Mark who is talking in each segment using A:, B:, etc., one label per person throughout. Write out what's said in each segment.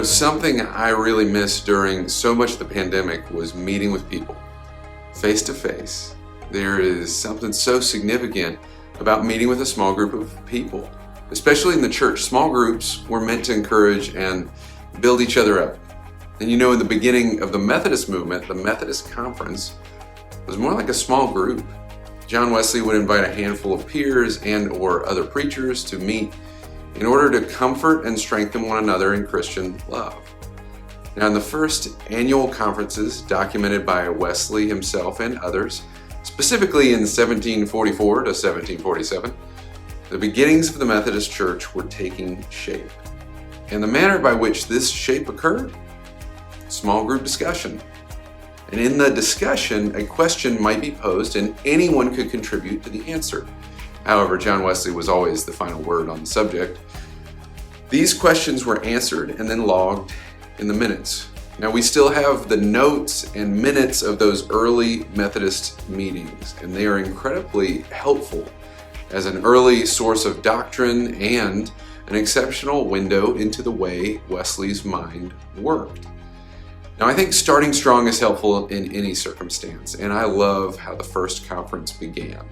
A: Something I really missed during so much of the pandemic was meeting with people face to face. There is something so significant about meeting with a small group of people, especially in the church. Small groups were meant to encourage and build each other up. And in the beginning of the Methodist movement, the Methodist Conference was more like a small group. John Wesley would invite a handful of peers and or other preachers to meet in order to comfort and strengthen one another in Christian love. Now, in the first annual conferences documented by Wesley himself and others, specifically in 1744 to 1747, the beginnings of the Methodist Church were taking shape. And the manner by which this shape occurred? Small group discussion. And in the discussion, a question might be posed and anyone could contribute to the answer. However, John Wesley was always the final word on the subject. These questions were answered and then logged in the minutes. Now, we still have the notes and minutes of those early Methodist meetings, and they are incredibly helpful as an early source of doctrine and an exceptional window into the way Wesley's mind worked. Now, I think starting strong is helpful in any circumstance, and I love how the first conference began.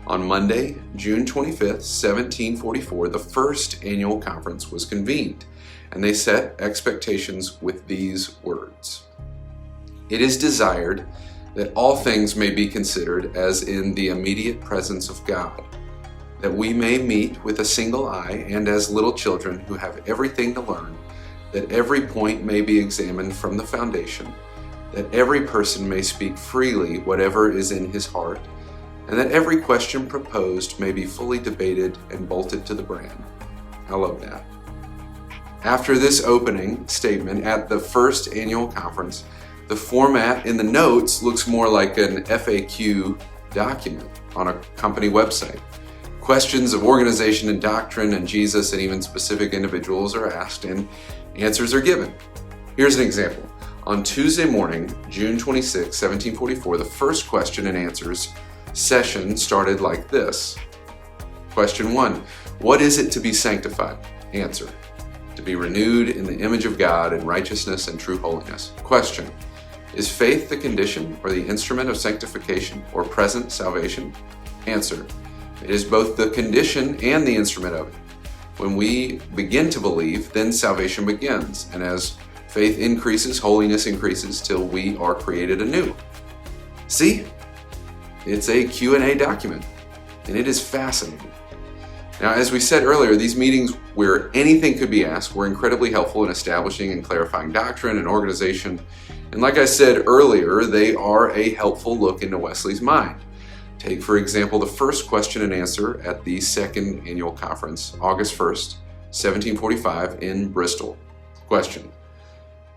A: On Monday, June 25th, 1744, the first annual conference was convened, and they set expectations with these words. It is desired that all things may be considered as in the immediate presence of God, that we may meet with a single eye and as little children who have everything to learn, that every point may be examined from the foundation, that every person may speak freely whatever is in his heart, and that every question proposed may be fully debated and bolted to the brand. I love that. After this opening statement at the first annual conference, the format in the notes looks more like an FAQ document on a company website. Questions of organization and doctrine and Jesus and even specific individuals are asked and answers are given. Here's an example. On Tuesday morning, June 26, 1744, the first question and answers session started like this. Question 1. What is it to be sanctified? Answer. To be renewed in the image of God in righteousness and true holiness. Question. Is faith the condition or the instrument of sanctification or present salvation? Answer. It is both the condition and the instrument of it. When we begin to believe, then salvation begins, and as faith increases, holiness increases till we are created anew. See? It's a Q&A document, and it is fascinating. Now, as we said earlier, these meetings where anything could be asked were incredibly helpful in establishing and clarifying doctrine and organization. And like I said earlier, they are a helpful look into Wesley's mind. Take, for example, the first question and answer at the second annual conference, August 1st, 1745 in Bristol. Question.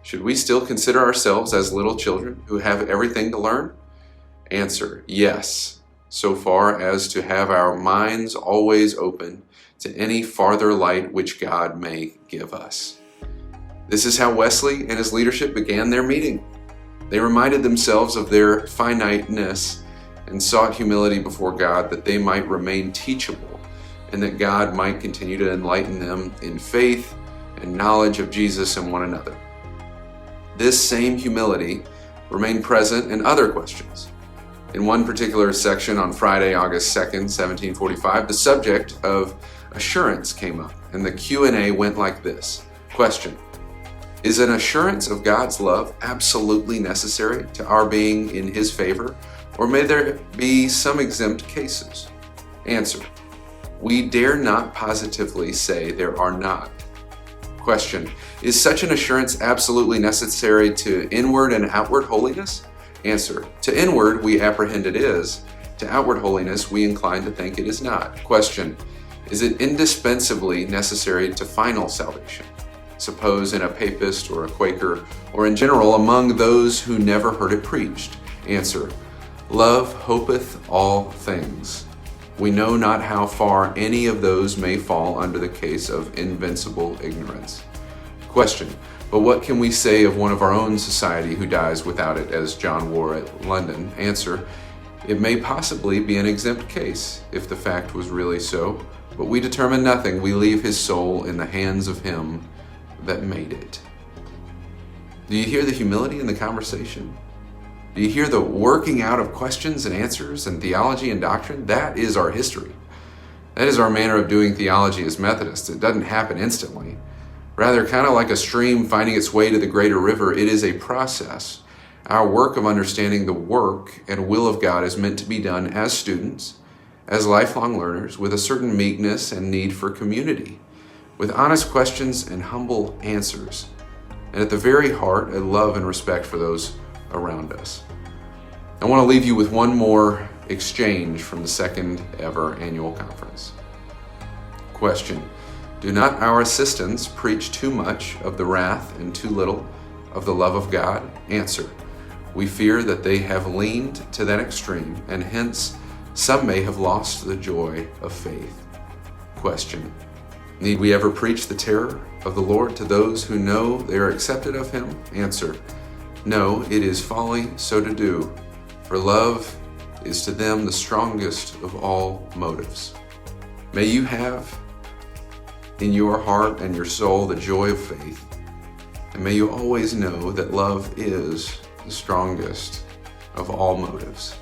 A: Should we still consider ourselves as little children who have everything to learn? Answer, yes, so far as to have our minds always open to any farther light which God may give us. This is how Wesley and his leadership began their meeting. They reminded themselves of their finiteness and sought humility before God that they might remain teachable and that God might continue to enlighten them in faith and knowledge of Jesus and one another. This same humility remained present in other questions. In one particular section on Friday, August 2nd, 1745, the subject of assurance came up, and the Q&A went like this. Question. Is an assurance of God's love absolutely necessary to our being in His favor, or may there be some exempt cases? Answer. We dare not positively say there are not. Question. Is such an assurance absolutely necessary to inward and outward holiness? Answer. To inward, we apprehend it is. To outward holiness, we incline to think it is not. Question. Is it indispensably necessary to final salvation? Suppose in a papist or a Quaker, or in general among those who never heard it preached. Answer. Love hopeth all things. We know not how far any of those may fall under the case of invincible ignorance. Question. But what can we say of one of our own society who dies without it, as John wore at London? Answer. It may possibly be an exempt case, if the fact was really so, but we determine nothing. We leave his soul in the hands of him that made it? Do you hear the humility in the conversation? Do you hear the working out of questions and answers and theology and doctrine? That is our history. That is our manner of doing theology as Methodists. It doesn't happen instantly. Rather, kind of like a stream finding its way to the greater river, it is a process. Our work of understanding the work and will of God is meant to be done as students, as lifelong learners, with a certain meekness and need for community, with honest questions and humble answers, and at the very heart, a love and respect for those around us. I want to leave you with one more exchange from the second ever annual conference. Question: do not our assistants preach too much of the wrath and too little of the love of God? Answer: we fear that they have leaned to that extreme, and hence some may have lost the joy of faith. Question: need we ever preach the terror of the Lord to those who know they are accepted of Him? Answer: no, it is folly so to do, for love is to them the strongest of all motives. May you have in your heart and your soul the joy of faith, and may you always know that love is the strongest of all motives.